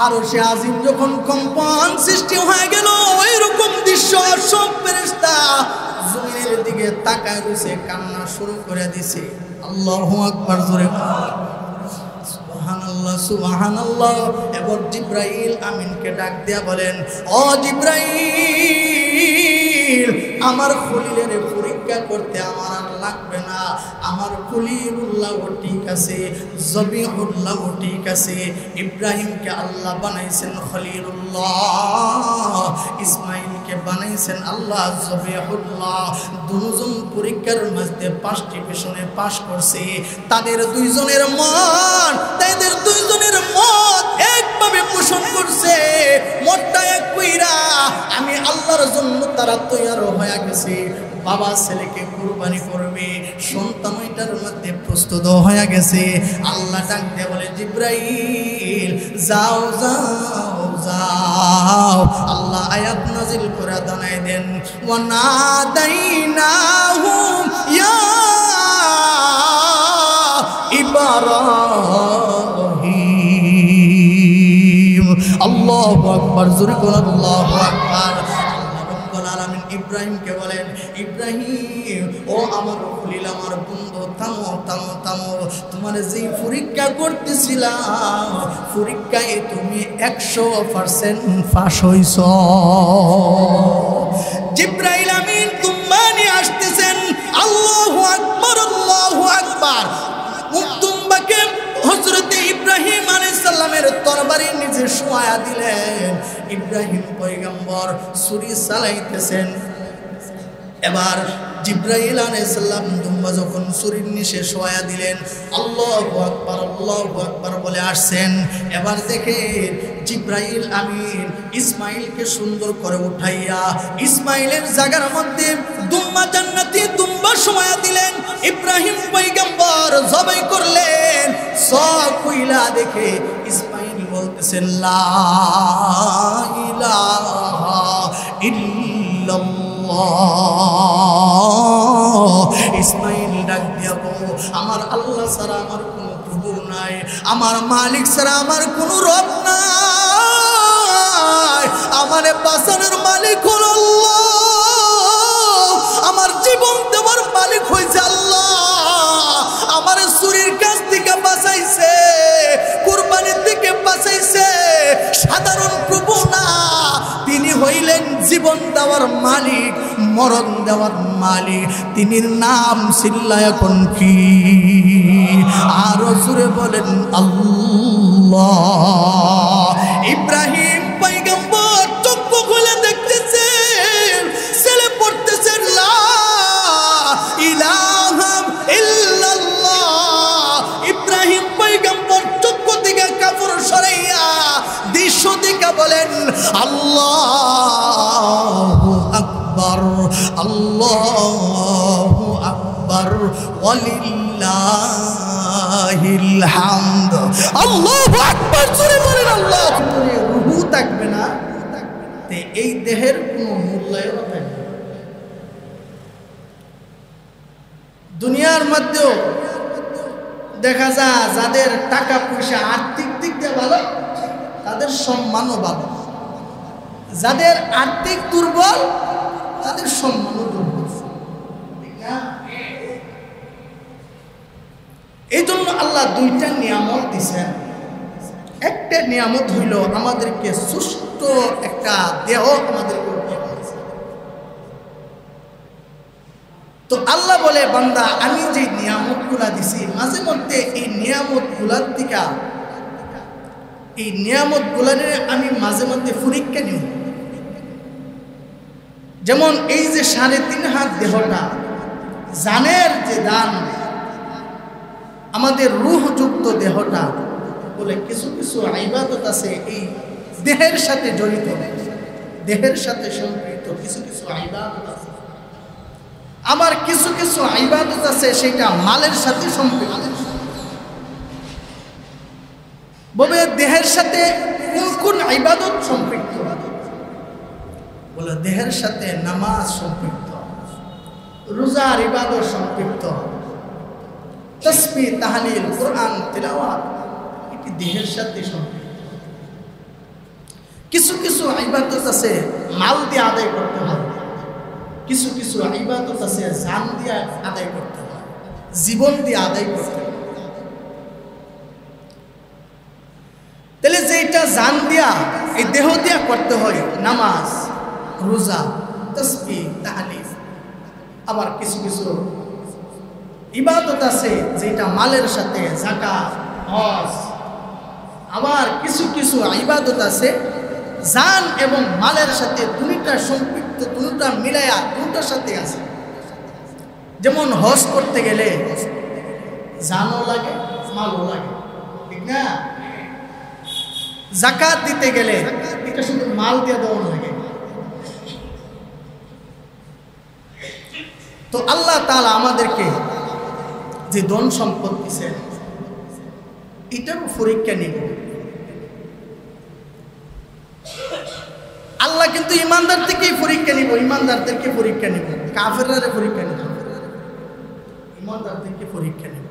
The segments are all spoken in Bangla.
আরশে আজিম যখন কম্পন সৃষ্টি হয়ে গেল, এরকম দৃশ্য সব ফেরেশতা জমিনের দিকে তাকায় রয়েছে, কান্না শুরু করে দিছে। আল্লাহু আকবার, জোরে সুবহানাল্লাহ সুবহানাল্লাহ। এবার জিবরাইল আমিনকে ডাক দিয়া বলেন, ও জিবরাইল, আমার খলিলের পরীক্ষা করতে আমার আর লাগবে না। আমার খলিলুল্লাহ ঠিক আছে, জবিহুল্লাহ ঠিক আছে। ইব্রাহিমকে আল্লাহ বানাইছেন খলিলুল্লাহ, ইসমাইলকে বানাইছেন আল্লাহ জবিহুল্লাহ। দুজন পরীক্ষার মধ্যে 5টি পেশনে পাশ করছে। তাদের দুইজনের মত একভাবে পোষণ করছে, মতটা এক কইরা আমি আল্লাহর জন্য তারা তৈয়ার হয়ে গেছে। বাবা ছেলেকে কুরবানি করবে, সন্তান ওইটার মধ্যে প্রস্তুত হয়ে গেছে। আল্লাহ ডাক দিয়ে বলে, জিবরাইল যাও যাও যাও। আল্লাহ আয়াত নাজিল করে জানাই দেন, ওয়া নাদাইনাহু ইয়া ইব্রাহিম। আল্লাহু আকবার, জোরে কোন আল্লাহু আকবার। ইব্রাহিমকে বলেন, ইব্রাহিম ও আমার খলিল, আমার বন্ধু, থামো থামো থামো। তোমার যে পরীক্ষা করতেছিলাম, পরীক্ষায় তুমি 100% পাস হইছ। জিবরাইল আমিন তুম্বা নিয়ে আসতেছেন। আল্লাহু আকবার, আল্লাহু আকবার। তুম্বাকে হযরতে ইব্রাহিম আলাইহিস সালামের তরবারির নিচে শোয়া দিলেন। ইব্রাহিম পয়গম্বর ছুরি চালাইতেছেন। এবার জিবরাইল আলাইহিস সালাম দুম্বা যখন ছুরির নিচে শোয়া দিলেন, আল্লাহু আকবার আল্লাহু আকবার বলে আসছেন। এবার দেখেন জিবরাইল আমিন ইসমাইলকে সুন্দর করে উঠাইয়া ইসমাইলের জায়গার মধ্যে দুম্বা জান্নাতি দুম্বা শোয়া দিলেন। ইব্রাহিম পয়গম্বর জবাই করলেন। সব কইলা দেখে ইসমাইল বলতেছেন, লা ইলাহা ইল্লাল্লাহ। ইসমাইল ডাক দিয়া বলো, আমার আল্লাহ ছাড়া আমার কোনো প্রভু নাই, আমার মালিক ছাড়া আমার কোনো রব নাই। আমারে বাঁচানোর মালিক হল আল্লাহ, আমার জীবন দেওয়ার মালিক হয়েছে আল্লাহ। আমার চুরির কাছ থেকে বাঁচাইছে, কুরবানির থেকে বাঁচাইছে। সাধারণ প্রভু না, তিনি হইলেন জীবন দেওয়ার মালিক, মরণ দেওয়ার মালিক। তিনির নাম চিল্লায় এখন কি? আরো জোরে বলেন আল্লাহ। ইব্রাহিম পয়গম্বর চক্ষু খুলে দেখতেছেন, ছেলে পড়তেছেন লা ইলাহা ইল্লাল্লাহ। ইব্রাহিম পয়গম্বর চক্ষু থেকে কাপড় সরাইয়া দৃশ্য দিকে বলেন, আল্লাহু আকবার আল্লাহু আকবার ওয়ালিল্লাহিল হামদ। আল্লাহু আকবার, জোরে বলেন আল্লাহ। রুহু থাকবে না, তে এই দেহের কোনো মূল্যায়ন থাকবে না। দুনিয়ার মধ্যেও দেখা যায় যাদের টাকা পয়সা আর্থিক দিক দিয়ে ভালো, তাদের সম্মানও ভালো। যাদের আর্থিক দুর্বল, তাদের সম্মানও দুর্বল। এই জন্য আল্লাহ দুইটা নিয়ামত দিয়েছেন। একটা নিয়ামত হইল আমাদেরকে সুস্থ একটা দেহ আমাদেরকে। তো আল্লাহ বলে, বান্দা আমি যে নিয়ামতগুলা দিছি, মাঝে মধ্যে এই নিয়ামতগুলার দিকে, এই নিয়ামতগুলার আমি মাঝে মধ্যে পরীক্ষা নিব। যেমন এই যে 3.5 হাত দেহটা, জানের যে দান, আমাদের রূহযুক্ত দেহটা, বলে কিছু কিছু ইবাদত আছে এই দেহের সাথে জড়িত, দেহের সাথে সম্পৃক্ত কিছু কিছু ইবাদত আছে। আবার কিছু কিছু ইবাদত আছে সেটা মালের সাথে সম্পৃক্ত। বলে দেহের সাথে কোন কোন ইবাদত সম্পৃক্ত? বলে দেহের সাথে নামাজ সম্পৃক্ত, রোজার ইবাদত সম্পৃক্ত, তাসবিহ তাহলিল কোরআন তিলাওয়াত, এটি দেহের সাথে সম্পৃক্ত। কিছু কিছু ইবাদত আছে মাল দিয়ে আদায় করতে হয়, কিছু কিছু ইবাদত আছে জান দিয়ে আদায় করতে হয়, জীবন দিয়ে আদায় করতে হয়। তাহলে যেটা জান দিয়া এই দেহ দিয়া করতে হয়, নামাজ, রোজা, তাসবিহ, তাহলিল। আবার কিছু কিছু ইবাদত আছে যেটা মালের সাথে, যাকাত, হজ। আবার কিছু কিছু ইবাদত আছে জান এবং মালের সাথে দুইটা সম্পৃক্ত, দুইটা মিলায়া দুইটার সাথে আছে। যেমন হজ করতে গেলে জানও লাগে, মালও লাগে, ঠিক না? যাকাত দিতে গেলে এটা শুধু মাল দিয়ে দেওয়া লাগে। তো আল্লাহ তাআলা আমাদেরকে যে ধন সম্পদ দিয়েছেন এটারও পরীক্ষা নিব। আল্লাহ কিন্তু ইমানদার থেকেই পরীক্ষা নিব, ইমানদারদেরকে পরীক্ষা নিব, কাফেররা পরীক্ষা নিব, ইমানদারদেরকে পরীক্ষা নিব।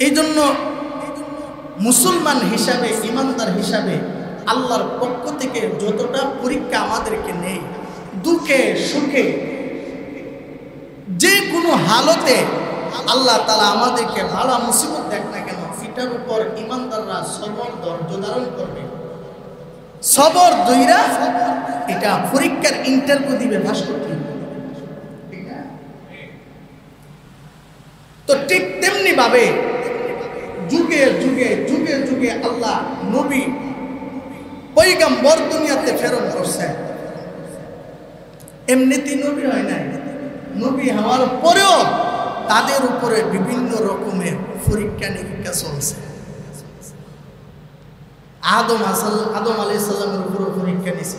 এই জন্য মুসলমান হিসাবে, ইমানদার হিসাবে আল্লাহর পক্ষ থেকে যতটা পরীক্ষা আমাদেরকে নেই, দুঃখে সুখে যে কোনো হালতে আল্লাহ তাআলা আমাদেরকে বালা মুসিবত দেখ না কেন, এটার উপর ইমানদাররা সবর ধৈর্য ধারণ করবে, সবর দইরা এটা পরীক্ষার ইন্টারভিউ দিবে, পাস করতে হবে। তো ঠিক তেমনি ভাবে যুগে যুগে যুগে যুগে আল্লাহ নবী পয়গম্বর দুনিয়াতে প্রেরণ করছে। এমনিতেই নবী হয় নাই, নবী হওয়ার পরেও তাদের উপরে বিভিন্ন রকমের পরীক্ষা নিরীক্ষা চলছে। আদম আলাইহিস সালামের উপর পরীক্ষা নিছে,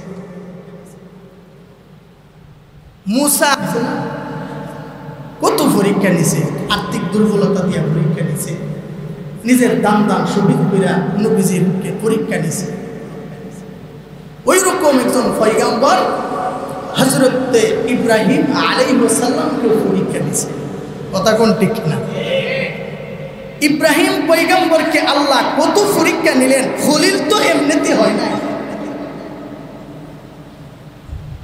মুসা কত পরীক্ষা নিছে, আর্থিক দুর্বলতা দিয়ে পরীক্ষা নিছে, নিজের দান শহীদ কইরা নবীজিকে পরীক্ষা নিছে। ওই রকম একজন পয়গম্বর হযরত ইব্রাহিম আলাইহিস সালামকে পরীক্ষা নিছে। কথা কোন ঠিক না? ইব্রাহিম পয়গম্বরকে আল্লাহ কত পরীক্ষা নিলেন। খলিল তো এমনিতে হয় না,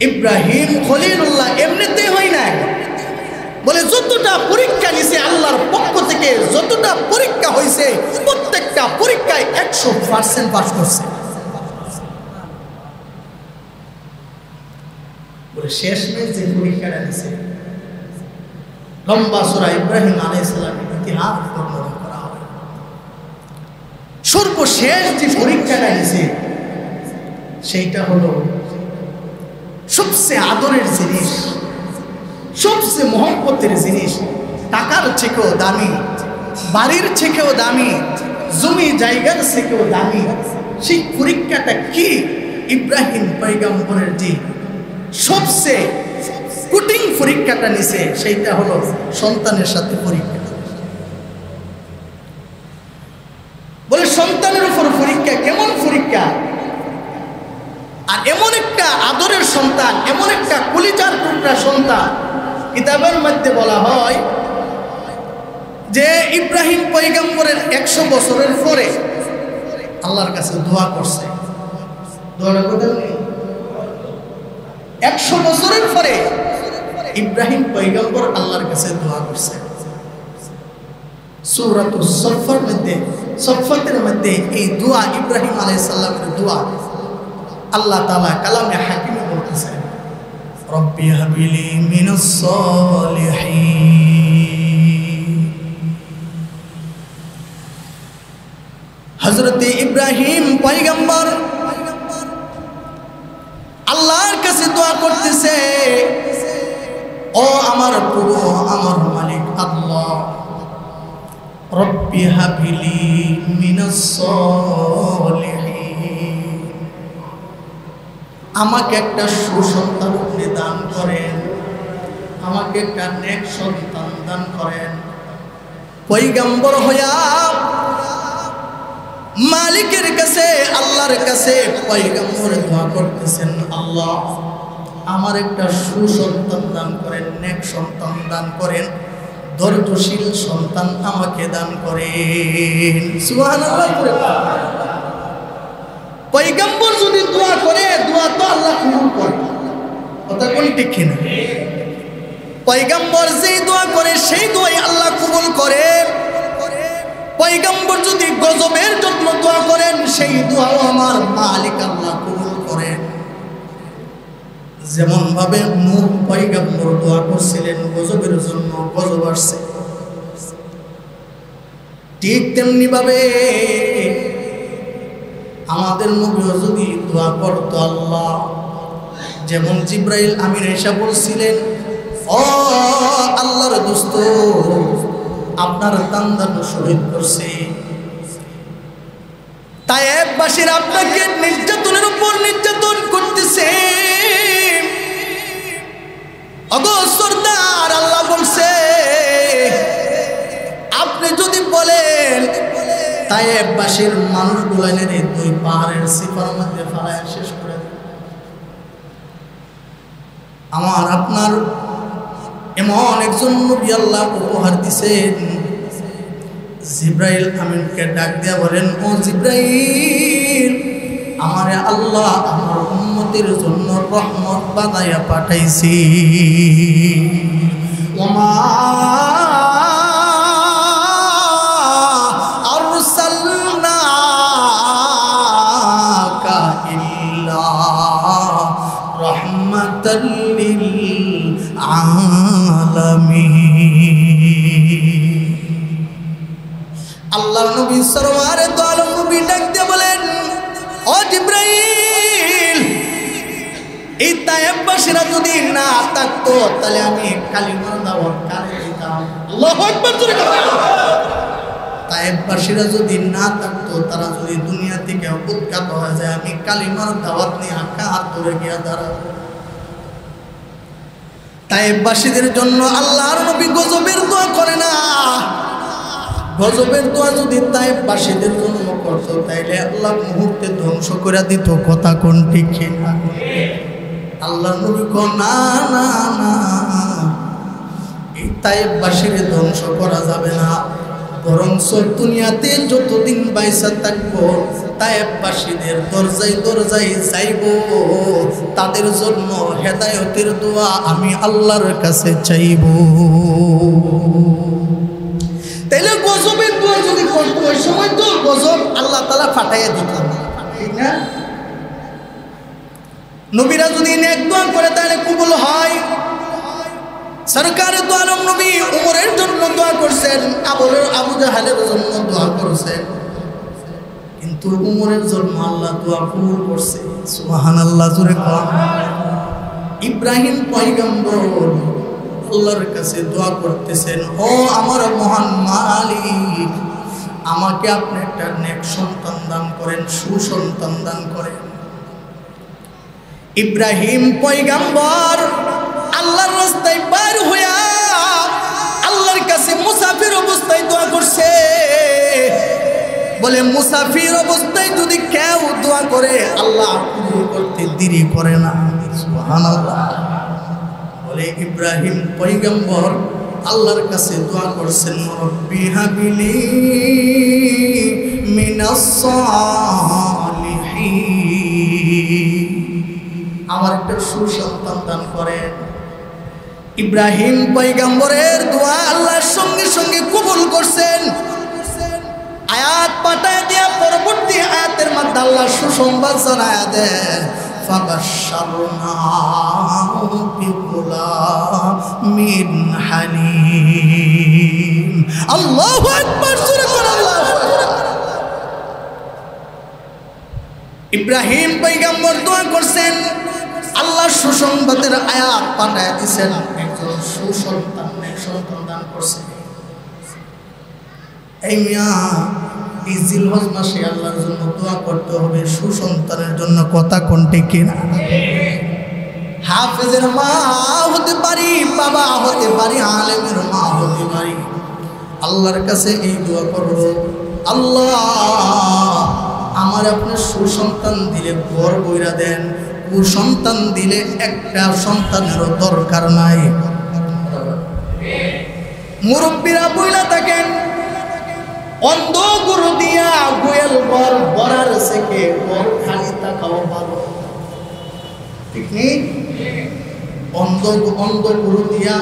ইব্রাহিম খলিলুল্লাহ এমনিতে হয় না। বলে যতটা পরীক্ষা নিছে আল্লাহর পক্ষ থেকে, যতটা পরীক্ষা হয়েছে প্রত্যেকটা পরীক্ষায় 100% পাস করছে। বলে শেষমেশ যে পরীক্ষাটা নিছে, লম্বা সূরা ইব্রাহিম আলাইহিস সালামের ইতিহাস বর্ণনা করা হবে। সর্বশেষ যে পরীক্ষাটা নিছে সেইটা হলো সবচেয়ে আদরের জিনিস, সবচেয়ে মহব্বতের জিনিস, টাকার থেকেও দামি, বাড়ির থেকেও দামি, জমি জায়গার থেকেও দামি। সেই পরীক্ষাটা কি? ইব্রাহিম পয়গম্বরের যে সবচেয়ে কঠিন পরীক্ষাটা নিছে সেইটা হলো সন্তানের সাথে পরীক্ষা। বলে সন্তানের উপর পরীক্ষা, কেমন পরীক্ষা? আর এমন একটা আদরের সন্তান, এমন একটা কলিজার টুকরা সন্তান, কিতাবের মধ্যে বলা হয় যে ইব্রাহিম পয়গম্বরের 100 বছরের পরে আল্লাহর কাছে দোয়া করছে। দোয়াটা কোথায়? 100 বছরের পরে ইব্রাহিম পয়গম্বর আল্লাহর কাছে দোয়া করছে। সূরাতুস সফফের মধ্যে, সফফাতের মধ্যে এই দোয়া, ইব্রাহিম আলাইহিস সালামের দোয়া আল্লাহ তাআলা কালামে হাকিমে বলতেছেন, রব্বি হাবলি মিনাস সালিহিন। হযরত ইব্রাহিম পয়গম্বর আল্লাহর কাছে দোয়া করতেছে, ও আমার প্রভু, আমার মালিক আল্লাহ, রব্বি হাবলি মিনাস সালিহিন, আমাকে একটা সুসন্তান আপনি দান করেন, আমাকে একটা নেক সন্তান দান করেন। পয়গম্বর হইয়া মালিকের কাছে, আল্লাহর কাছে পয়গম্বর দোয়া করতেছেন, আল্লাহ আমার একটা সুসন্তান দান করেন, নেক সন্তান দান করেন। ধৈর্যশীল সন্তান আমাকে দান করেন। সুবহানাল্লাহ। পয়গম্বর যদি দোয়া করে, দোয়া তো আল্লাহ কবুল করে, কথা কোন ঠিক কিনা? পয়গম্বর যেই দোয়া করে সেই দোয়াই আল্লাহ কবুল করে। পয়গম্বর যদি গজবের জন্য দোয়া করেন সেই দোয়াও আমার মালিক আল্লাহ কবুল করেন। যেমন ভাবে নূহ পয়গম্বর দোয়া করছিলেন গজবের জন্য, গজব আসছে, ঠিক তেমনি ভাবে আমাদের নবীও যদি দোয়া করতো আল্লাহ, যেমন জিব্রাইল আমিন এসে বলছিলেন, ও আল্লাহর দোস্ত, আপনার দান্দান শহীদ করছে, তায়েববাসীর আপনাকে নির্যাতনের উপর নির্যাতন করতেছে। ওগো সরদার, আল্লাহ বলছে আপনি যদি বলেন তায়েববাসীর মানুষগুলানের এই দুই পাহাড়ের সিপার মধ্যে ফালায় শেষ করে দেন, আমার আপনার এমন একজন নবী আল্লাহ উপহার দিছেন। জিব্রাইল আমিনকে ডাক দিয়া বলেন, ও জিব্রাইল, আমারে আল্লাহ আমার উম্মতের জন্য রহমত বানাইয়া পাঠাইছি। ওমা আরসালনাকা ইল্লা রাহমাতাল লিল আলামিন। আল্লাহর নবী সরওয়ারে দো আলম নবী ডাক দিয়ে বলেন, ও জিব্রাইল, এই তায়েববাসীরা যদি না থাকতো তাহলে আমি কালিমার দাওয়াত কারে দিতাম। আল্লাহু আকবার। তায়েববাসীরা যদি না থাকতো, তারা যদি দুনিয়া থেকে উৎখাত হয়ে যায়, আমি কালিমার দাওয়াত নিয়ে কার ধরে গিয়া দাঁড়াবো? তায়েববাসীদের জন্য আল্লাহর নবী গজবের দোয়া করে না। গজবের দোয়া যদি তায়েববাসীদের জন্য করতো তাইলে আল্লাহ মুহূর্তে ধ্বংস করে দিত, কথা কোন ঠিক না? আল্লাহর নবী কো না না না, এই তায়েববাসীর ধ্বংস করা যাবে না, বরং দুনিয়াতে যতদিন বাইসা থাকবো তায়েববাসীদের দরজায় দরজায় যাইব, তাদের জন্য হেদায়েতের দোয়া আমি আল্লাহর কাছে চাইব। তাইলে গজবের দোয়া যদি করতো ওই সময় তো গজব আল্লাহ তাআলা ফাটাইয়া দিতেন, ঠিক না? নবীরা যদি নেক দোয়া করে তাহলে কবুল হয়। সরকারে দো আলম নবী উমরের জন্য দোয়া করছেন, আবু জাহেলের জন্য দোয়া করছেন, কিন্তু উমরের জন্য আল্লাহ দোয়া কবুল করছে। সুবহানাল্লাহ। জোরে কর। ইব্রাহিম পয়গম্বর আল্লাহর কাছে দোয়া করতেছেন, ও আমার মহান মালিক, আমাকে আপনি একটা নেক সন্তান দান করেন, সুসন্তান দান করেন। ইব্রাহিম পয়গম্বর আল্লাহর রাস্তায় পার হইয়া আল্লাহর কাছে মুসাফির অবস্থায় দোয়া করছে। বলে মুসাফির অবস্থায় যদি কেউ দোয়া করে আল্লাহ কবুল করতে দেরি করে না। সুবহানাল্লাহ। বলে ইব্রাহিম পয়গম্বর আল্লাহর কাছে দোয়া করছেন, রব্বি হাবিলি মিনাস সালিহিন, আমার একটা সুসন্তান দান করেন। ইব্রাহিম পয়গম্বরের দোয়া আল্লাহর সঙ্গে সঙ্গে কবুল করছেন। আয়াত পাঠায় দিয়া পরবর্তী আয়াতের মধ্যে আল্লাহ সুসংবাদ জানায়া দেন, ফাবাশশারনাহু বিগুলামিন হালিম। আল্লাহু আকবার। সুবহানাল্লাহ। ইব্রাহিম পয়গম্বর দোয়া করছেন, আল্লাহ সুসংবাদের আয়াত পাঠায় দিয়েছেন, একজন সুসন্তান নেক সন্তান দান করছেন। এই মিয়া এই জিলহজ মাসে আল্লাহর জন্য দোয়া করতে হবে সুসন্তানের জন্য, কথা কোনটি কিনা? হাফেজের মা হতে পারি, বাবা হতে পারি, আলেমের মা হতে পারি, আল্লাহর কাছে এই দোয়া করব, আল্লাহ আমার আপনি সুসন্তান দিলে ঘর বইরা দেন, কুসন্তান দিলে একটা সন্তানেরও দরকার নাই। মুরব্বীরা বইলা থাকেন অন্ধ গরু দিয়া গোয়াল ঘর ভরার থেকে ঘর খালি থাকাও ভালো, ঠিক নেই? অন্ধ গরু দিয়া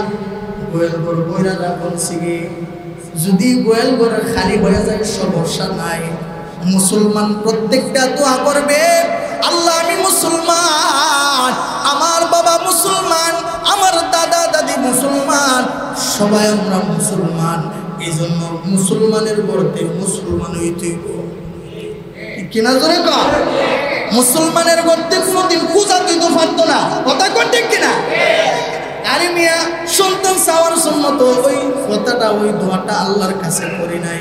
গোয়াল ঘর বইরা রাখুন সিগে, যদি গোয়াল ঘর খালি হয়ে যায় সমস্যা নাই। মুসলমান প্রত্যেকটা দোয়া করবে, আল্লাহ আমি মুসলমান, আমার বাবা মুসলমান, আমার দাদা দাদি মুসলমান, সবাই আমরা মুসলমান, এই জন্য মুসলমানের গড়তে মুসলমান হইতে কিনা জোরে কর। মুসলমানের গড়তে কোনোদিন পূজা দিতে পারতো না, কথা কর ঠিক কিনা? আরে মিয়া সন্তান চাওয়ার সম্মত ওই কথাটা ওই দোয়াটা আল্লাহর কাছে করি নাই,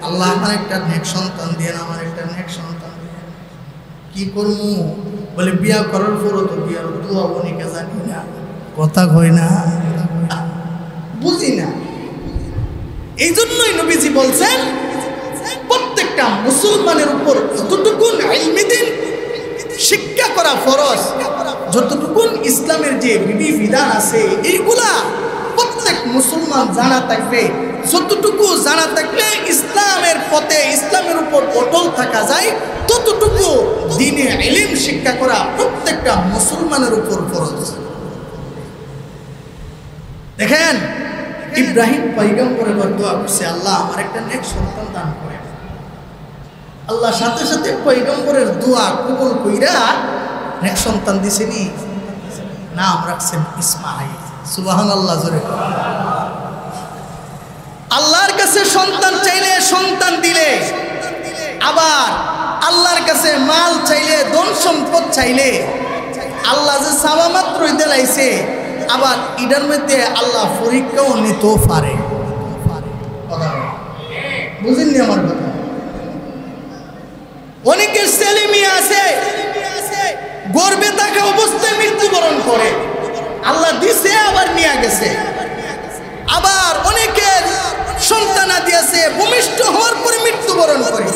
আল্লাহ আমার একটা নেক সন্তান দিয়ে, আমার একটা নেক সন্তান দিয়ে কি করবো? বলে বিয়া করার পরও তো বিয়ার দোয়া বনিকে জানি না, কথা কই না, বুঝি না। এই জন্যই নবীজি বলছেন প্রত্যেকটা মুসলমানের উপর যতটুকু ইলমি দ্বীন শিক্ষা করা ফরজ, যতটুকু ইসলামের যে বিধিবিধান আছে এইগুলা প্রত্যেক মুসলমান জানা থাকবে। যতটুকু জানা থাকলে ইসলামের পথে ইসলামের উপর অটল থাকা যায়, ততটুকু দ্বীনে ইলম শিক্ষা করা প্রত্যেকটা মুসলমানের উপর ফরজ। দেখেন ইব্রাহিম পয়গম্বরের দোয়া করছে, আল্লাহ আমার একটা নেক সন্তান দান করে। আল্লাহ সাথে সাথে পয়গম্বরের দোয়া কবুল কইরা নেক সন্তান দিছেনি, নাম রাখছেন ইসমাঈল। সুবহানাল্লাহ জোরে। আল্লাহর কাছে সন্তান চাইলে সন্তান দিলে, আবার আল্লাহর কাছে মাল চাইলে, ধন সম্পদ চাইলে আল্লাহ যে চাওয়া মাত্রই দিলাইছে, আবার ইডার মধ্যে আল্লাহ পরীক্ষাও নিতেও পারে। বুঝেননি আমার কথা? অনেকের ছেলে মেয়ে আছে গর্ভে থাকা অবস্থায় মৃত্যুবরণ করে, আল্লাহ দিছে আবার নিয়ে গেছে। আবার অনেকের সন্তানাদি আছে ভূমিষ্ঠ হওয়ার পরে মৃত্যুবরণ করে,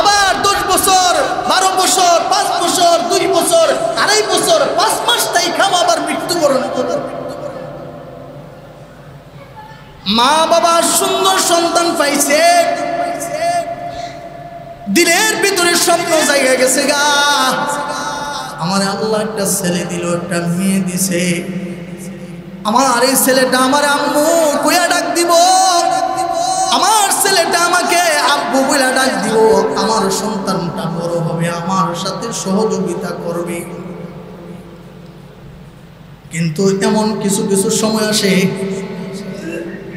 আবার 10 বছর 12 বছর 5 বছর 2 বছর 2.5 বছর 5 মাস তাই খাওয়া আবার মৃত্যুবরণ করে। মা বাবা সুন্দর সন্তান পাইছে, দিলের ভিতরে স্বপ্ন জায়গা গেছে গা, আমার আল্লাহ একটা ছেলে দিল, একটা মেয়ে দিছে, আমার এই ছেলেটা আমার আম্মু কইয়া ডাক দিব, আমার ছেলেটা আমাকে আব্বু বইলা ডাক দিব, আমার সন্তানটা বড় হবে আমার সাথে সহযোগিতা করবে। কিন্তু এমন কিছু কিছু সময় আসে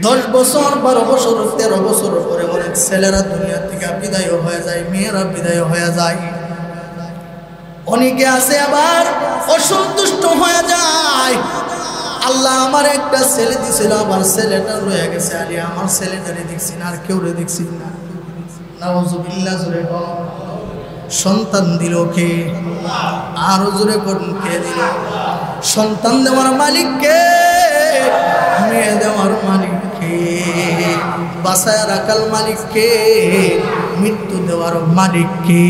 10 বছর 12 বছর 13 বছর পরে অনেক ছেলেরা দুনিয়া থেকে বিদায় হয়ে যায়, মেয়েরা বিদায় হয়ে যায়। অনেকে আছে আবার অসন্তুষ্ট হয়ে যায়, আল্লাহ আমার একটা ছেলে দিছিল, আমার ছেলেটা রয়ে গেছে, আরে আমার ছেলেটারে দেখছি না, আর কেউ রে দেখছি না। নাউযুবিল্লাহ জোরে বল। সন্তান দিল কে? আরো জোরে করুন, কে দিল? সন্তান দেওয়ার মালিক কে? মেয়ে দেওয়ার মালিক কে? বাসায় রাখার মালিক কে? মৃত্যু দেওয়ার মালিক কে?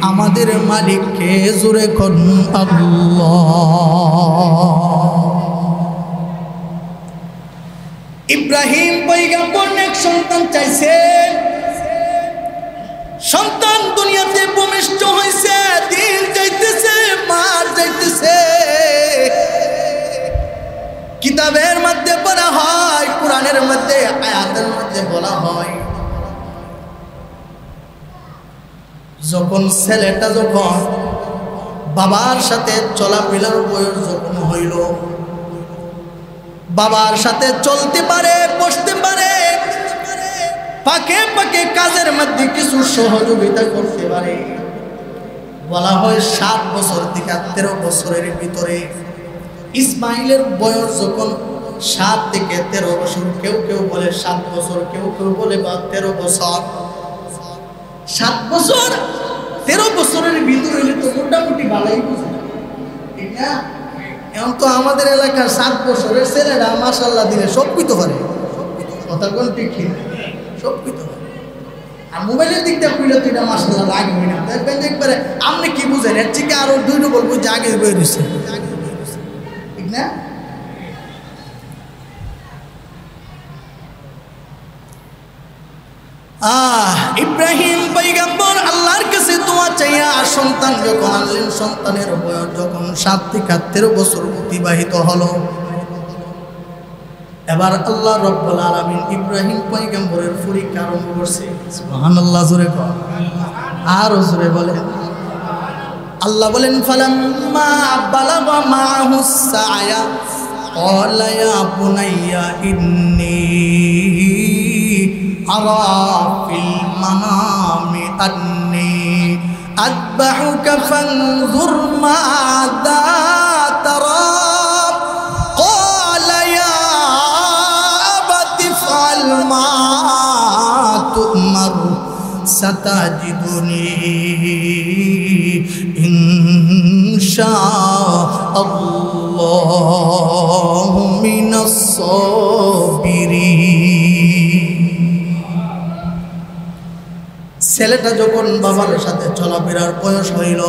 আমাদের মালিক কে? জোরে করুন আল্লাহ। ইব্রাহিম পয়গম্বর এক সন্তান চাইছে, সন্তান দুনিয়াতে ভূমিষ্ঠ হয়েছে, দিন যাইতেছে, মাস যাইতেছে। কিতাবের মধ্যে পড়া হয়, কোরআনের মধ্যে আয়াতের মধ্যে বলা হয়, যখন ছেলেটা যখন বাবার সাথে চলাফেরার বয়স যখন হইল, বাবার সাথে চলতে পারে, বসতে পারে, পাকে পাকে কাজের মধ্যে কিছু সহযোগিতা করতে পারে, বলা হয় 7 বছর থেকে 13 বছরের ভিতরে ইসমাইলের বয়স যখন 7 থেকে 13 বছর, কেউ কেউ বলে 7 বছর, কেউ কেউ বলে 13 বছর। 7 বছর 13 বছরের ভিতরে হইলে তো মোটামুটি ভালোই বুঝে, ঠিক না? এখন তো আমাদের এলাকার 7 বছরের ছেলেরা মাশাআল্লাহ দিলে সব কিছু পারে, কথা কোন ঠিক না, সব কিছু পারে। আর মোবাইলের দিক দিয়ে কইলে তো এটা মাশাআল্লাহ লাগবে না, দেখবেন একবারে আপনি কি বুঝেন, এর থেকে আরো 2 ডবল বুঝে আগে বের হইছে, ঠিক না? ইব্রাহিম পয়গম্বর আল্লাহর কাছে দোয়া চাইয়া সন্তান যখন আনলেন, সন্তানের বয়স যখন 7 থেকে 13 বছর অতিবাহিত হলো, এবার আল্লাহ রাব্বুল আলামিন ইব্রাহিম পয়গম্বরের পরীক্ষা আরম্ভ করছে। সুবহানাল্লাহ, জোরে কর, আর জোরে বলেন। আল্লাহ বলেন ফালাম্মা বালাগা মাআহুস সায়া ক্বালা ইয়া বুনাইয়া ইন্নী আরা ফিল মানামি আন্নী আযবাহুকা ফানজুর মাযা তারা ক্বালা ইয়া আবাতি ফাল মা তু'মার সাতাজিদুনি ইনশাআল্লাহু মিনাস সাবিরিন। ছেলেটা যখন বাবার সাথে চলাফেরার বয়স হইল,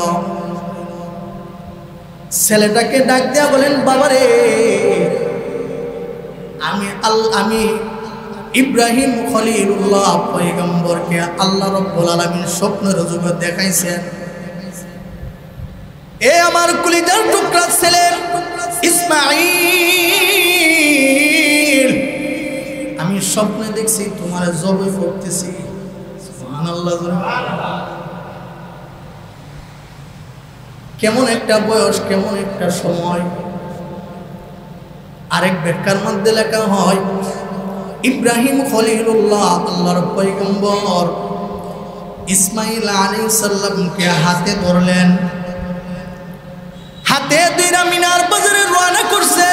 ছেলেটাকে ডাক দিয়া বলেন, বাবারে আমি ইব্রাহিম খলিলুল্লাহ পয়গম্বরকে আল্লাহ রাব্বুল আলামিন স্বপ্নের যুগে দেখাইছেন, এ আমার কলিজার টুকরা ছেলে ইসমাঈল, আমি স্বপ্নে দেখছি তোমার জবাই করতেছি। সুবহানাল্লাহ। কেমন একটা বয়স, কেমন একটা সময়। আরেক ব্যাখ্যার মধ্যে লেখা হয় ইব্রাহিম খলিলুল্লাহ আল্লাহর পয়গম্বর ইসমাঈল আলাইহিস সালামকে হাতে ধরলেন, হাতে ধরে মিনার বাজারে রওনা করছে।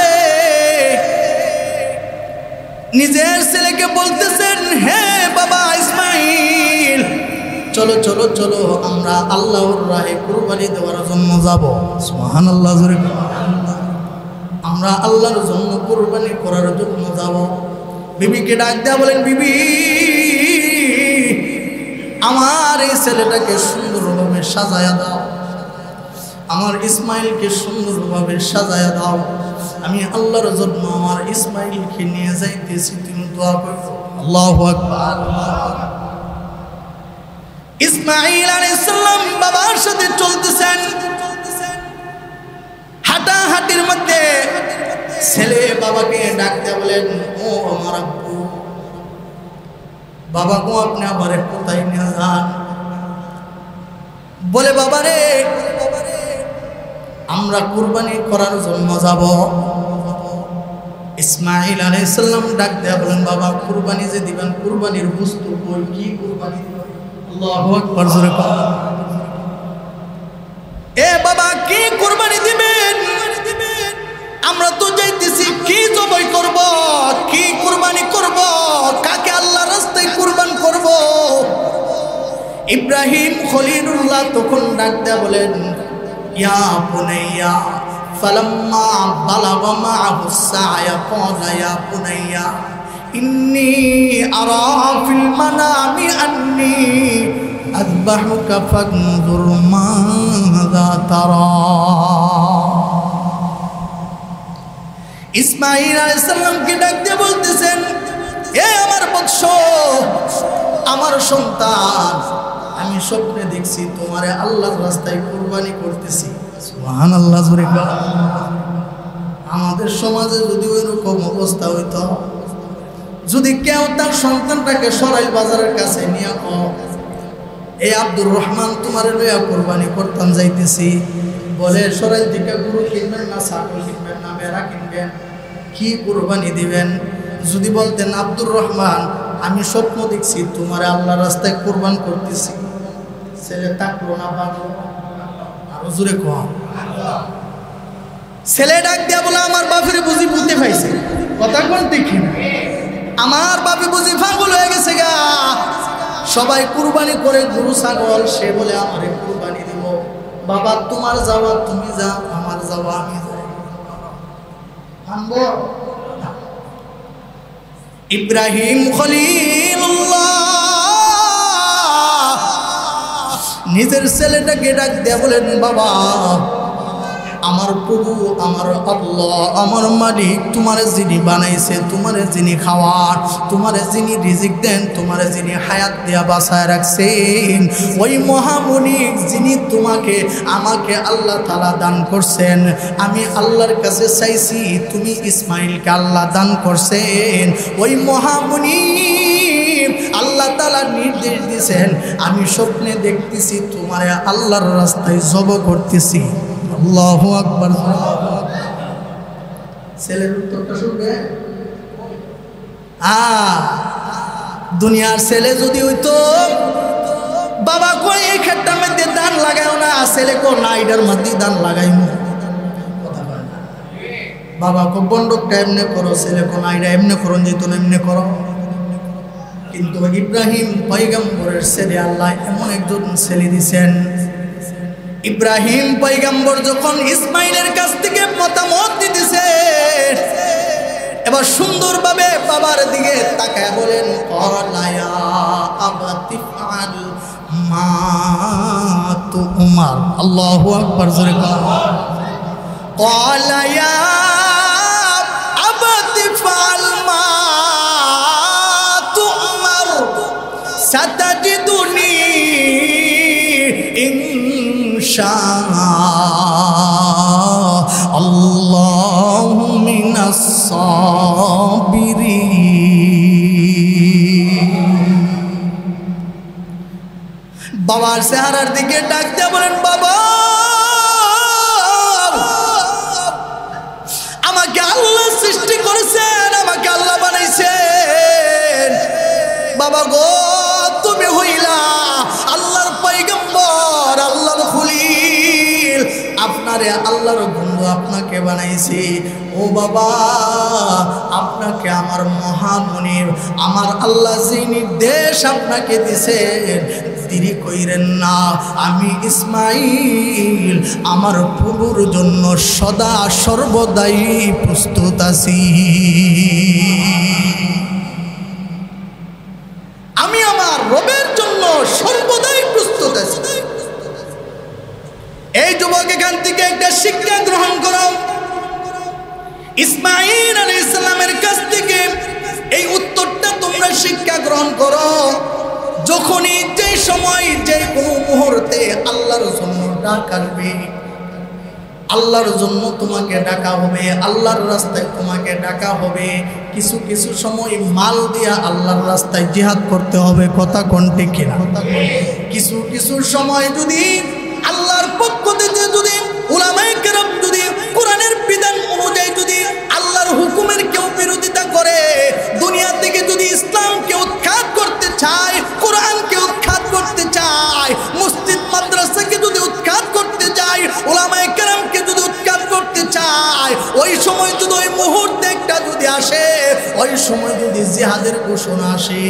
নিজের ছেলেকে বলতেছেন, হে বাবা ইসমাঈল, চলো চলো চলো, আমরা আল্লাহর রাহে কুরবানি দেওয়ার জন্য যাব। সুবহানাল্লাহ, জোরে আমরা আল্লাহর জন্য কুরবানি করার জন্য যাব। বিবিকে ডাক দেয়া বলেন, বিবি আমার এই ছেলেটাকে সুন্দরভাবে সাজায়া দাও, আমার ইসমাইলকে সুন্দরভাবে সাজায়া দাও, আমি আল্লাহর জন্য আমার ইসমাইলকে নিয়ে যাইতেছি, তুমি দোয়া করো। আল্লাহু আকবার। ইসমাঈল আলাইহিস সালাম বাবার সাথে চলতেছেন, হাঁটাহাঁটির মধ্যে ছেলে বাবাকে ডাকতে বলেন, ও আমার আব্বু, বাবা গো আপনি আবারে কোথায় নিয়ে যান? বলে, বাবারে আমরা কুরবানি করার জন্য যাব। ইসমাঈল আলাইহিস সালাম ডাক দেয়া বলেন, বাবা কুরবানি যে দিবেন, কুরবানির বস্তু কই, কি কুরবানি দিবেন? আল্লাহু আকবার, জোরে বল। এ বাবা কি কুরবানি দিবেন? আমরা তো যাইতেছি, কি জবাই করব, কি কুরবানি করব, কাকে আল্লাহর রাস্তায় কুরবান করব? ইব্রাহিম খলিলুল্লাহ তখন ডাক দেয়া বলেন, ইয়া বুনাইয়া ফালাম্মা বালাগা মাআহুস সায়া ক্বালা ইয়া বুনাইয়া ইন্নী আরা ফিল মানামি আন্নী আযবাহুকা ফানজুর মাযা তারা। ইসমাঈল আলাইহিস সালামকে ডাক দিয়ে বলতেছেন, এ আমার বৎস, আমার সন্তান, আমি স্বপ্নে দেখছি তোমারে আল্লাহর রাস্তায় কুরবানি করতেছি। সুবহানাল্লাহ, জোরে বল। আমাদের সমাজে যদি ওইরকম অবস্থা হইতো, যদি কেউ তার সন্তানটাকে সরাইল বাজারের কাছে নিয়ে এই আব্দুর রহমান তোমার লইয়া কুরবানি করতাম যাইতেছি, বলে সরাইল থেকে গরু কিনবেন না, ছাগল কিনবেন না, ভেড়া কিনবেন, কি কুরবানি দিবেন? যদি বলতেন, আব্দুর রহমান আমি স্বপ্ন দেখছি তোমার আল্লাহর রাস্তায় কুরবান করতেছি, ছেলে তাকলো না, পাগল, আরো জোরে কম। ছেলে ডাক দিয়া বলে, আমার বাপের বুঝি বুঝতে পাইছে, কথা কোন দেখি না, আমার বাপে বুঝি পাগল হয়ে গেছে গা, সবাই কুরবানি করে গরু ছাগল, সে বলে আমারে কুরবানি দিব। বাবা তোমার যাওয়া তুমি যা, আমার যাওয়া আমি যাই, আনবো। ইব্রাহিম খলিলুল্লাহ নিজের ছেলেটাকে ডাক দেয়া বলেন, বাবা আমার প্রভু, আমার আল্লাহ, আমার মালিক, তোমার যিনি বানাইছে, তোমার যিনি খাওয়ার, তোমার যিনি রিজিক দেন, তোমার যিনি হায়াত দেয়া বাঁচায় রাখছেন, ওই মহামনিক যিনি তোমাকে আমাকে আল্লাহ তাআলা দান করছেন, আমি আল্লাহর কাছে চাইছি, তুমি ইসমাইলকে আল্লাহ দান করছেন। ওই মহামনিক আল্লাহ তাআলা নির্দেশ দিয়েছেন, আমি স্বপ্নে দেখতেছি তোমারে আল্লাহর রাস্তায় জব করতেছি। আল্লাহু আকবার। ছেলের উত্তরটা শুনবে? দুনিয়ার ছেলে যদি হইতো, বাবা কই এই ক্ষেতটার মধ্যে দান লাগাও না, ছেলে কো না এটার মধ্যে দান লাগাইমু। বাবা কো বন্ধকটা এমনি করো, ছেলে কো না এটা এমনি করো, যেত না এমনি করো। কিন্তু ইব্রাহিম পয়গম্বরের ছেলে আল্লাহ এমন একজন ছেলে দিছেন, ইব্রাহিম পয়গম্বর যখন ইসমাইলের কাছ থেকে মতামত দিতেছে, এবার সুন্দরভাবে বাবার দিকে তাকায় বলেন, ক্বালায়া আবাতি ফাআল মা তুমার। আল্লাহু আকবার, জোরে ক্বালায়া আবাতি ফাআল মা তুমার সাতাজিদুনি ইনশাআল্লাহু মিনাস সাবিরিন। বাবার চেহারার দিকে ডাকতে বলেন, বাবা আমাকে আল্লাহ সৃষ্টি করেছেন, আমাকে আল্লাহ বানাইছেন। বাবা গো, তুমি হইলা আল্লাহর পয়গম্বর, আল্লাহর খলিল, আপনারে আল্লাহর বন্ধু, আপনাকে বানাইছি। ও বাবা, আপনাকে আমার মহামনির, আমার আল্লাহ যে নির্দেশ আপনাকে দিছেন, দেরি কইরেন না। আমি ইসমাইল আমার প্রভুর জন্য সদা সর্বদাই প্রস্তুত আছি। আমি আমার রবের জন্য সর্বদাই প্রস্তুত আছি। এই যুবক এখান থেকে একটা শিক্ষা গ্রহণ করো। ইসমাইল আলাইহিস সালামের কাছ থেকে এই উত্তরটা তোমরা শিক্ষা গ্রহণ করো। যখনই যে সময় যে কোনো মুহূর্তে আল্লাহর জন্য ডাক আসবে, আল্লাহর জন্য তোমাকে ডাকা হবে, আল্লাহর রাস্তায় তোমাকে ডাকা হবে, কিছু কিছু সময় মাল দিয়া আল্লাহর রাস্তায় জিহাদ করতে হবে। কথা কোনটি কিনা? কিছু কিছু সময় যদি আল্লাহর পক্ষ থেকে যদি উলামায়ে কেরাম যদি কোরআনের বিধান অনুযায়ী যদি আল্লাহর হুকুমের কেউ বিরোধিতা করে, দুনিয়া থেকে যদি ইসলামকে উৎখাত করতে চায়, কোরআনকে উৎখাত করতে চায়, মসজিদ মাদ্রাসাকে যদি উৎখাত করতে চায়, উলামায়ে কেরামকে যদি উৎখাত করতে চায়, ওই সময় যদি ওই মুহূর্তে একটা যদি আসে, ওই সময় যদি জিহাদের ঘোষণা আসে,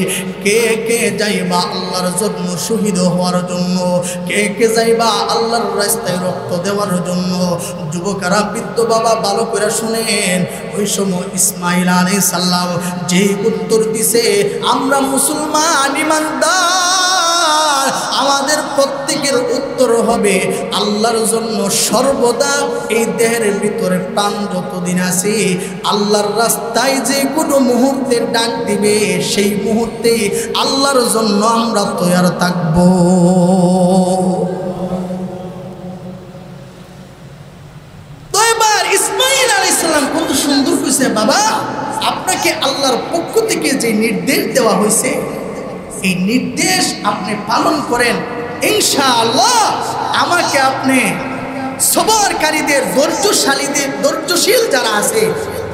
কে কে যাইবা আল্লাহর জন্য শহীদ হওয়ার জন্য, কে কে যাইবা আল্লাহর রাস্তায় রক্ত দেওয়ার জন্য। যুবকেরা, বৃদ্ধ বাবা, ভালো করে শুনেন। ওই সময় ইসমাইল আলাইহিস সালাম যে উত্তর দিছে, আমরা মুসলমান ইমানদার, আমাদের প্রত্যেকের উত্তর হবে আল্লাহর জন্য সর্বদা এই দেহের ভিতরে প্রাণ যতদিন আছে, আল্লাহর রাস্তায় যে কোনো মুহূর্তে ডাক দিবে, সেই মুহূর্তে আল্লাহর জন্য আমরা তৈয়ার থাকব। তো এবার ইসমাইল আলাইহিস সালাম কত সুন্দর কইছে, বাবা আপনাকে আল্লাহর পক্ষ থেকে যে নির্দেশ দেওয়া হয়েছে, এই নির্দেশ আপনি পালন করেন, ইনশাআল্লাহ আমাকে আপনি সবরকারীদের, ধৈর্যশালীদের, ধৈর্যশীল যারা আছে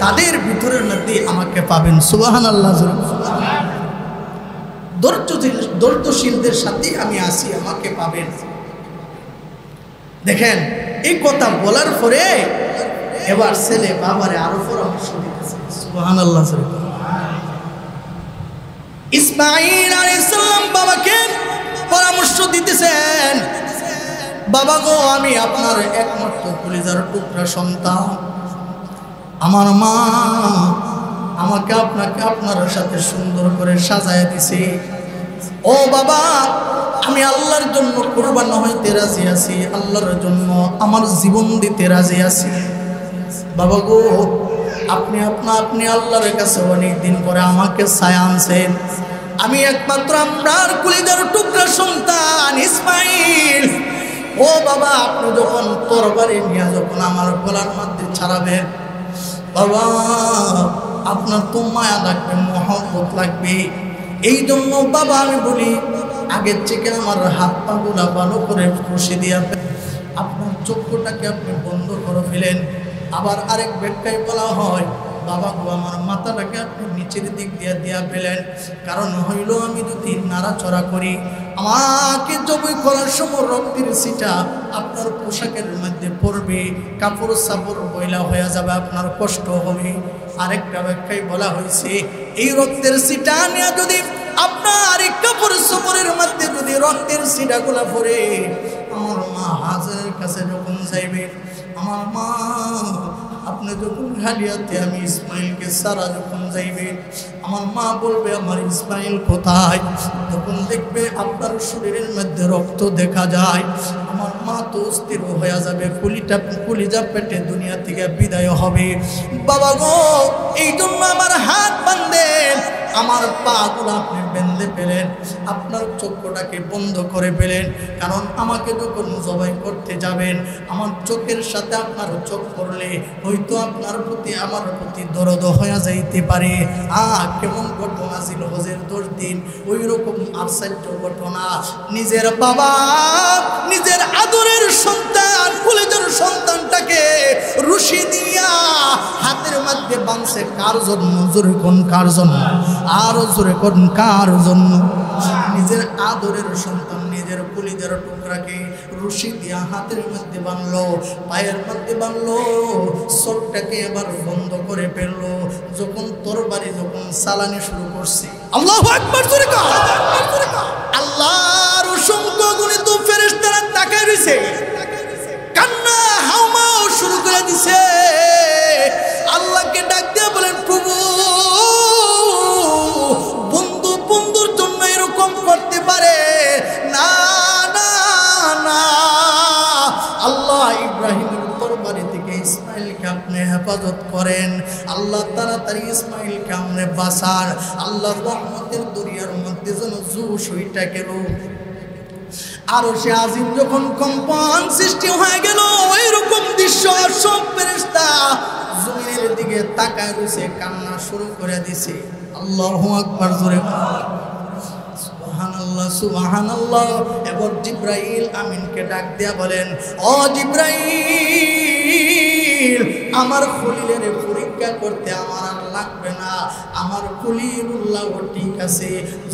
তাদের ভিতরের মধ্যে আমাকে পাবেন। সুবহানাল্লাহ। ধৈর্যশীলদের সাথে আমি আসি, আমাকে পাবেন। দেখেন, এই কথা বলার পরে এবার ছেলে বাবারে আরো পরামর্শ দিতেছে। সুবহানাল্লাহ। ইসমাইল আলাইহিস সালাম বাবাকে পরামর্শ দিতেছেন, বাবা গো, আমি আপনার একমাত্র কলিজার টুকরা সন্তান, আমার মা আমাকে আপনাকে আপনার সাথে সুন্দর করে সাজায় দিছে। ও বাবা, আমি আল্লাহর জন্য কুরবান হইতে রাজি আছি, আল্লাহর জন্য আমার জীবন দিতে রাজি আছি। বাবা গো, আপনি আল্লাহর কাছে অনেক দিন পরে আমাকে ছায়া আনছেন। আমি একমাত্র আপনার কলিজার টুকরা সন্তান ইসমাইল। ও বাবা, আপনি যখন তরবারি নিয়ে যখন আমার গলার মধ্যে ছাড়াবেন, বাবা আপনার তো মায়া লাগবে, মহব্বত লাগবে। এই জন্য বাবা আমি বলি, আগের থেকে আমার হাত পা গুলা ভালো করে কষে দিয়ে আপনার চক্ষুটাকে আপনি বন্ধ করে ফেলেন। আবার আরেক ব্যাখ্যায় বলা হয়, বাবা গো আমার মাথাটাকে আপনি নিচের দিক দিয়ে দিয়া ফেলেন। কারণ হইল আমি যদি নাড়াচড়া করি, আমাকে জবাই করার সময় রক্তের ছিটা আপনার পোশাকের মধ্যে পড়বে, কাপড় সাপড় বইলা হয়ে যাবে, আপনার কষ্ট হবে। আরেকটা ব্যাখ্যায় বলা হয়েছে, এই রক্তের ছিটা নিয়ে যদি আপনার এই কাপড় সাপড়ের মধ্যে যদি রক্তের ছিটাগুলা পড়ে, আমার মা হাজারের কাছে যখন যাইবে, আমার মা আপনি যখন হালিয়াতে আমি ইসমাইলকে সারা যখন যাইবে, আমার মা বলবে আমার ইসমাইল কোথায়? যখন দেখবে আপনার শরীরের মধ্যে রক্ত দেখা যায়, আমার মা তো অস্থির হয়ে যাবে, কলিজা পেটে দুনিয়া থেকে বিদায় হবে। বাবা গো, এই জন্য আমার হাত বাঁধেন, আমার পা গুলো আপনি বেঁধে পেলেন, আপনার চক্ষুটাকে বন্ধ করে পেলেন। কারণ আমাকে যখন জবাই করতে যাবেন, আমার চোখের সাথে আপনার চোখ পড়লে হয়তো আপনার প্রতি আমার প্রতি দরদ হয়ে যাইতে পারে। কেমন ঘটনা ছিল হজের 10 দিন, ওই রকম আশ্চর্য ঘটনা। নিজের বাবা, নিজের আদরের সন্তান, কলেজের সন্তানটাকে রশি দিয়া হাতের মধ্যে বাঁধছে। কার জন্য? জোরে কোন কার জন্য? আরো জোরে কোন কার জন্য? নিজের আদরের সন্তান, নিজের কলিজার টুকরাকে রশি দিয়া হাতের মধ্যে বাঁধলো, পায়ের মধ্যে বাঁধলো, চোখটাকে এবার বন্ধ করে ফেললো। যখন তরবারি যখন চালানি শুরু করছে, আল্লাহু আকবার জোরে কা, আল্লাহর অসংখ্য গণিত ফেরেশতারা তাকায় রইছে, কান্না হাওমাও শুরু করে দিছে। আল্লাহকে ডাক দিয়ে বলেন, প্রভু বন্ধুর জন্য এরকম করতে পারে না, না না। আল্লাহ ইব্রাহিমের তরবারি থেকে ইসমাইলকে আপনি হেফাজত করেন। আল্লাহ তাড়াতাড়ি ইসমাইলকে আপনি বাঁচান। আল্লাহর রহমতের দরিয়ার মধ্যে যেন জোশ হইটা গেল। আরশে আজিম যখন কম্পন সৃষ্টি হয়ে গেল, ওই রকম দৃশ্য সব ফেরেশতা জমিনের দিকে তাকায় রয়েছে, কান্না শুরু করে দিছে। আল্লাহু আকবার জোরে সুবহানাল্লাহ, সুবহানাল্লাহ। এবার জিবরাইল আমিনকে ডাক দিয়া বলেন, ও জিবরাইল, আমার খলিলের পরীক্ষা করতে আমার আর লাগবে না। আমার খলিলুল্লাহ ঠিক আছে,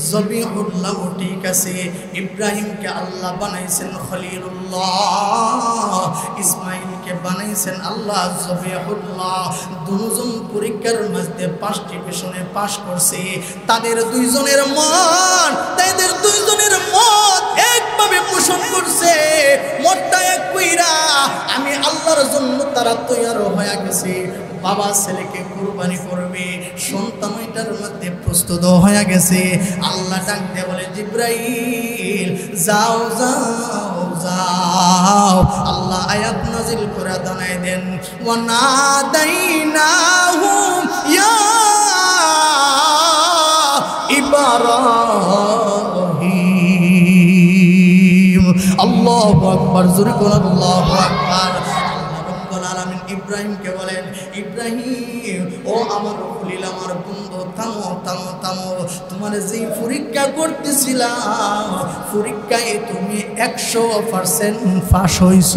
জবিহুল্লাহ ঠিক আছে। ইব্রাহিমকে আল্লাহ বানাইছেন খলিলুল্লাহ, ইসমাইলকে বানাইছেন আল্লাহ জবিহুল্লাহ। দুজন পরীক্ষার মধ্যে 5টি বিষয়ে পাশ করছে। তাদের দুইজনের মত একভাবে পোষণ করছে, মতটা এক কইরা আমি আল্লাহর জন্য তারা তৈয়ার হয়ে গেছে। বাবা ছেলেকে কুরবানি করবে, সন্তান ওইটার মধ্যে প্রস্তুত হয়ে গেছে। আল্লাহ ডাক দিয়ে বলে, জিবরাইল যাও যাও যাও। আল্লাহ আয়াত নাজিল করে জানায় দেন, ওয়া নাদাইনাহু ইয়া ইব্রাহিম। আল্লাহু আকবার, জোরে কোন আল্লাহু আকবার। ইব্রাহিমকে বলেন, ইব্রাহিম ও আমার খলিল, আমার বন্ধু, থামো থামো থামো। তোমার যেই পরীক্ষা করতেছিলাম, পরীক্ষায় তুমি 100% পাস হইছ।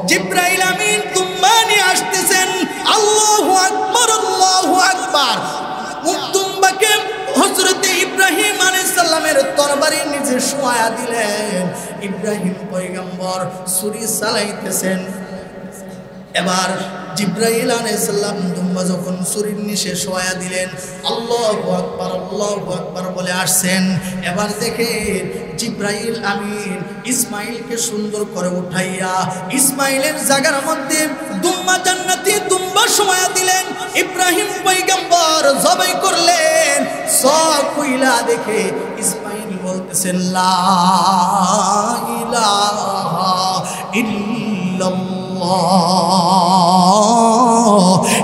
জিবরাইল আমিন তুম্বানি আসতেছেন। আল্লাহু আকবার, আল্লাহু আকবার। মুকতুম্বাকে হযরতে ইব্রাহিম আলাইহিস সালামের তরবারির নিচে শোয়া দিলেন। ইব্রাহিম পয়গম্বর ছুরি চালাইতেছেন। এবার জিবরাইল আলাইহিস সালাম দুম্বা যখন ছুরির নিচে শোয়া দিলেন, আল্লাহু আকবার, আল্লাহু আকবার বলে আসছেন। এবার দেখেন জিবরাইল আমিন ইসমাইলকে সুন্দর করে উঠাইয়া ইসমাইলের জায়গার মধ্যে দুম্বা জান্নাতি দুম্বা শোয়া দিলেন। ইব্রাহিম পয়গম্বর জবাই করলেন। সব কইলা দেখে ইসমাইল বল পড়তেছেন লা ইলাহা ইল্লাল্লাহ।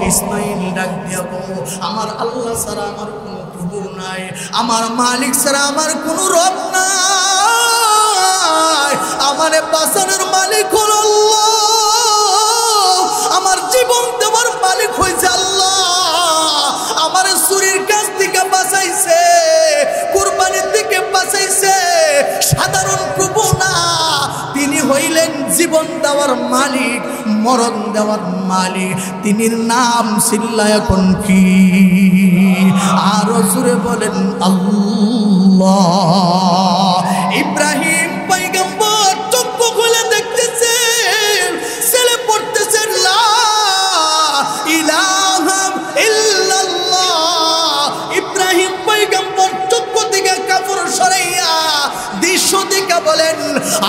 ইসমাইল ডাক দিয়া বলো, আমার আল্লাহ ছাড়া আমার কোনো প্রভু নাই, আমার মালিক ছাড়া আমার কোনো রব নাই, আমারে বাঁচানোর মালিক হল আল্লাহ, আমার জীবন দেওয়ার মালিক হয়েছে আল্লাহ, আমার চুরির কাছ থেকে বাঁচাইছে, কুরবানির থেকে বাঁচাইছে, সাধারণ প্রভু না, তিনি হইলেন জীবন দেওয়ার মালিক, মরণ দেওয়ার মালিক, তিনির নাম চিল্লায় এখন কি? আরো জোরে বলেন আল্লাহ। ইব্রাহিম পয়গম্বর চক্ষু খুলে দেখতেছেন, ছেলে পড়তেছেন লা ইলাহা ইল্লাল্লাহ। ইব্রাহিম পয়গম্বর চক্ষু থেকে কাপড় সরাইয়া দৃশ্য দিকে বলেন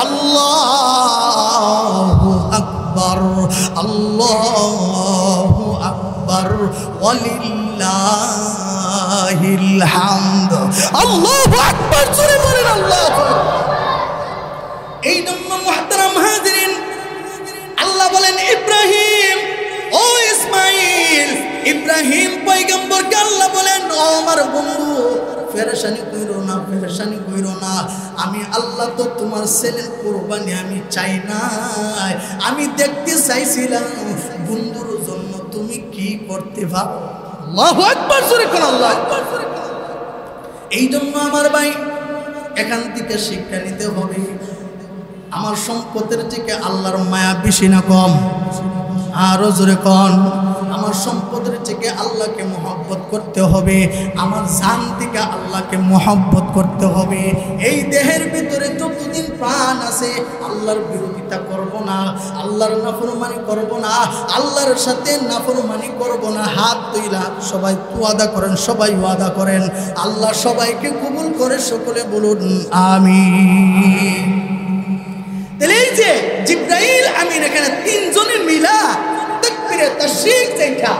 আল্লাহু আকবার, আল্লাহু আকবার, ওয়ালিল্লাহিল হামদ। আল্লাহু আকবার জোরে বলেন আল্লাহু আকবার। এই জন্য মুহতারাম হাজিরিন, আল্লাহ বলেন ইব্রাহিম, ও ইসমাইল, ইব্রাহিম পয়গম্বরকে আল্লাহ বলেন ও আমার বন্ধু, পেরেশানি কইরো না, পেরেশানি কইরো না, আমি আল্লাহ তো তোমার ছেলের কুরবানি আমি চাই নাই, আমি দেখতে চাইছিলাম বন্ধুর জন্য তুমি কি করতে পারো। আল্লাহু আকবার জোরে কোন আল্লাহু আকবার। এই জন্য আমার ভাই এখান থেকে শিক্ষা নিতে হবে, আমার সম্পদের থেকে আল্লাহর মায়া বেশি না কম? আরো জোরে কোন, আমার সম্পদের থেকে আল্লাহকে মহব্বত করতে হবে, আমার জান থেকে আল্লাহকে মহব্বত করতে হবে। এই দেহের ভিতরে যতদিন প্রাণ আছে আল্লাহর বিরোধিতা করব না, আল্লাহর নাফরমানি করব না, আল্লাহর সাথে নাফরমানি করব না। হাত তুইলা সবাই ওয়াদা করেন, সবাই ওয়াদা করেন, আল্লাহ সবাইকে কবুল করে, সকলে বলুন আমিন। তাহলে এই যে জিবরাইল আমিন এখানে তিনজনের মিলা তাকবীরে তাশরীক যেটা,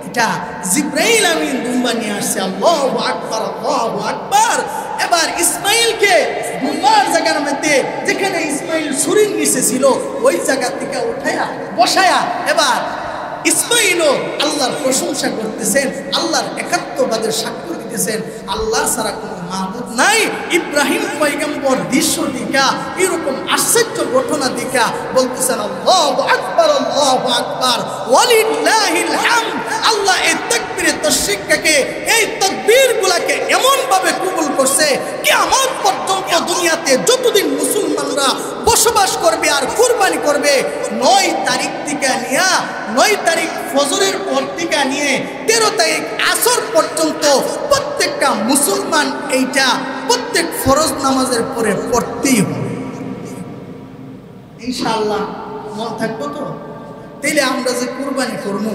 এটা জিবরাইল আমিন দুম্বা নিয়ে আসছে। আল্লাহু আকবার, আল্লাহু আকবার। এবার ইসমাইলকে দুম্বার জায়গার মধ্যে যেখানে ইসমাইল ছুরির নিচে ছিল ওই জায়গা থেকে উঠায়া বসায়া এবার ইসমাইলও আল্লাহর প্রশংসা করতেছেন, আল্লাহর একাত্মবাদের সাক্ষ্য দিতেছেন, আল্লাহ ছাড়া কোনো মাবুদ নাই। ইব্রাহিম পয়গম্বর দৃশ্য দিকা, এরকম আশ্চর্য ঘটনা দিকা বলতেছেন আল্লাহু আকবার, আল্লাহু আকবার, ওয়ালিল্লাহিল হামদ। আল্লাহ এই তাকবীরে তাশরীককে, এই তাকবীরগুলোকে এমন ভাবে কবুল করছে কিয়ামত পর্যন্ত দুনিয়াতে যতদিন মুসলমানরা বসবাস করবে আর কুরবানি করবে, 9 তারিখ থেকে নিয়ে 9 তারিখ ফজরের পর থেকে নিয়ে 13 তারিখ আসর পর্যন্ত প্রত্যেকটা মুসলমান এইটা প্রত্যেক ফরজ নামাজের পরে পড়তেই হবে ইনশাআল্লাহ। মন থাকবো তো? তাইলে আমরা যে কুরবানি করবো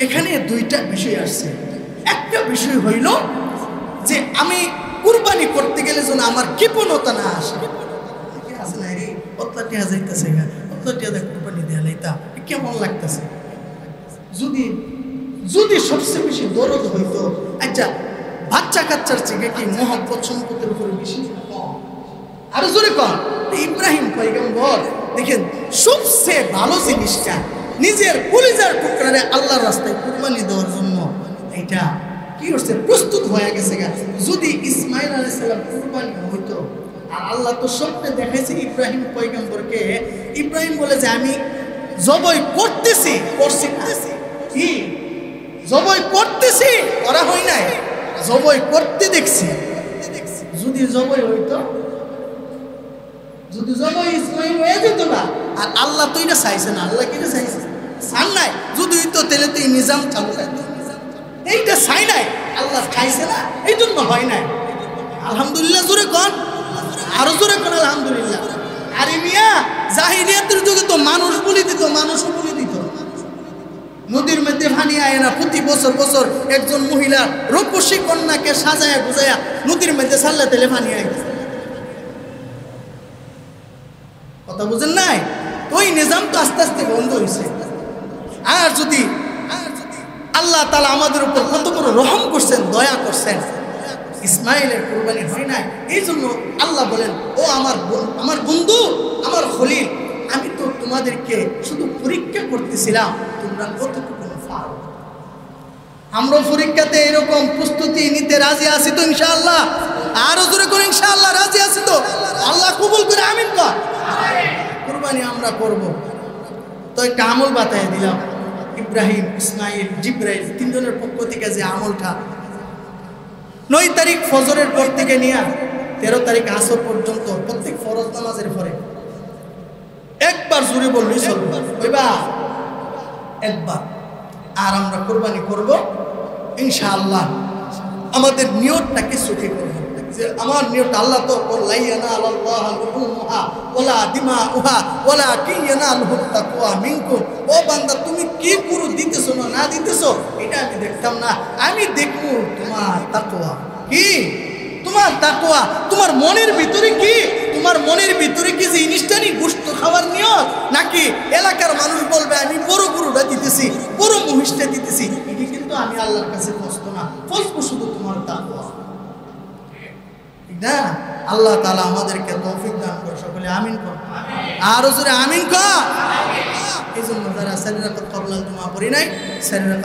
এখানে দুইটা বিষয় আসছে। একটা বিষয় হইল যে আমি কুরবানি করতে গেলে যেন আমার কৃপণতা না আসে, আছে না রে অতলাটি হাজাইতেছে গা, অতলাটি হাজার কুরবানি দেয়া লাইতা কেমন লাগতেছে। যদি যদি সবচেয়ে বেশি দরদ হইতো, আচ্ছা বাচ্চা কাচ্চার থেকে কি মহব্বত সম্পদের উপরে বেশি কম? আরো জোরে কম। ইব্রাহিম পয়গম্বর দেখেন সবচেয়ে ভালো জিনিসটা নিজের কলিজার টুকরারে আল্লাহর রাস্তায় কুরবানি দেওয়ার জন্য এটা কি করছে, প্রস্তুত হয়ে গেছে। যদি ইসমাইল আলাইহিস সালাম কুরবানি হইতো, আর আল্লাহ তো স্বপ্নে দেখাইছে ইব্রাহিম পয়গম্বরকে, ইব্রাহিম বলে যে আমি জবাই করতেছি, করছি কি জবাই করতেছি, করা হয় নাই, জবাই করতে দেখছি। যদি জবাই হইতো, যদি জবাই ইসমাইল হয়ে যেত না, আর আল্লাহ তো এটা চাইছে না, আল্লাহ কি চাইছে চান নাই, যদি হইতো তাহলে তো এই নিজাম চালু থাকতো, এইটা চাই নাই, আল্লাহ চাইছে না, এই জন্য হয় নাই। আলহামদুলিল্লাহ জোরে কন, আরো জোরে কন আলহামদুলিল্লাহ। আরে মিয়া জাহিলিয়াতের যুগে তো মানুষ বলি দিত, মানুষও বলি দিত। নদীর মধ্যে পানি আয় না, প্রতি বছর বছর একজন মহিলা রূপসী কন্যাকে সাজায়া গুজায়া নদীর মধ্যে ছাড়লে তেলে পানি আয়। কথা বুঝেন নাই? ওই নিজাম তো আস্তে আস্তে বন্ধ হয়েছে। আর যদি আল্লাহ তাআলা আমাদের উপর কত বড় রহম করছেন, দয়া করছেন, ইসমাইলের কুরবানি হয় নাই। এই জন্য আল্লাহ বলেন, ও আমার বন্ধু, আমার খলিল, আমি তো তোমাদেরকে শুধু পরীক্ষা করতেছিলাম তোমরা কতটুকু পারো। আমরা পরীক্ষাতে এরকম প্রস্তুতি নিতে রাজি আছি তো ইনশাআল্লাহ? আরো জোরে করে ইনশাআল্লাহ রাজি আছি তো? আল্লাহ কবুল করে আমিন কর। কুরবানি আমরা করব। তো একটা আমল বাতায় দিলাম, ইব্রাহিম, ইসমাইল, জিব্রাইল তিনজনের পক্ষ থেকে যে আমলটা 9 তারিখ ফজরের পর থেকে নিয়ে 13 তারিখ আসর পর্যন্ত প্রত্যেক ফরজ নামাজের পরে একবার জুড়ে বললেই চলবে, ওইবা একবার। আর আমরা কোরবানি করব ইনশাআল্লাহ। আমাদের নিয়তটাকে সুখী করব, যে আমার নিয়ত আল্লাহ তো লাইয়ানা আল্লাহ লুহুমুহা ওয়ালা দিমাউহা ওয়ালাকিন ইয়ানালুহুত তাকওয়া মিনকুম। ও বান্দা, তুমি কি পুরো দিতেছো না দিতেছো এটা আমি দেখতাম না, আমি দেখবো তোমার তাকওয়া কি, তোমার তাকওয়া, তোমার মনের ভিতরে কি, তোমার মনের ভিতরে কি যে জিনিসটা গোশত খাওয়ার নিয়ত, নাকি এলাকার মানুষ বলবে আমি বড় গরুটা দিতেছি, বড় মহিষটা দিতেছি, এটি কিন্তু আমি আল্লাহর কাছে পছন্দ না, পছন্দ শুধু তোমার তাকওয়া। ঠিক না? আল্লাহ তাআলা আমাদেরকে তৌফিক দান করে, সকলে আমিন কর। আর জোরে আমিন কর। এই জন্য যারা সারিরাত কবলাল জুমা পড়ি নাই, সারিরাত